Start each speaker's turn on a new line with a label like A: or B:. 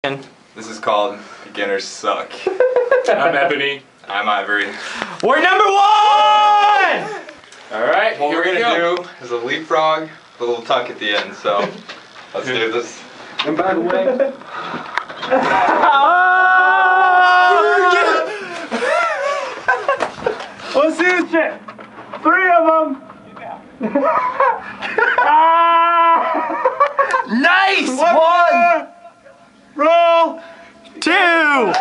A: This is called Beginners Suck.
B: I'm Ebony.
A: I'm Ivory.
C: We're number one!
A: Alright, what we're gonna do is a leapfrog with a little tuck at the end, so let's do this.
B: And by the way,
C: let's see this shit. 3 of them. Nice! 1. Roll. 2. Yes!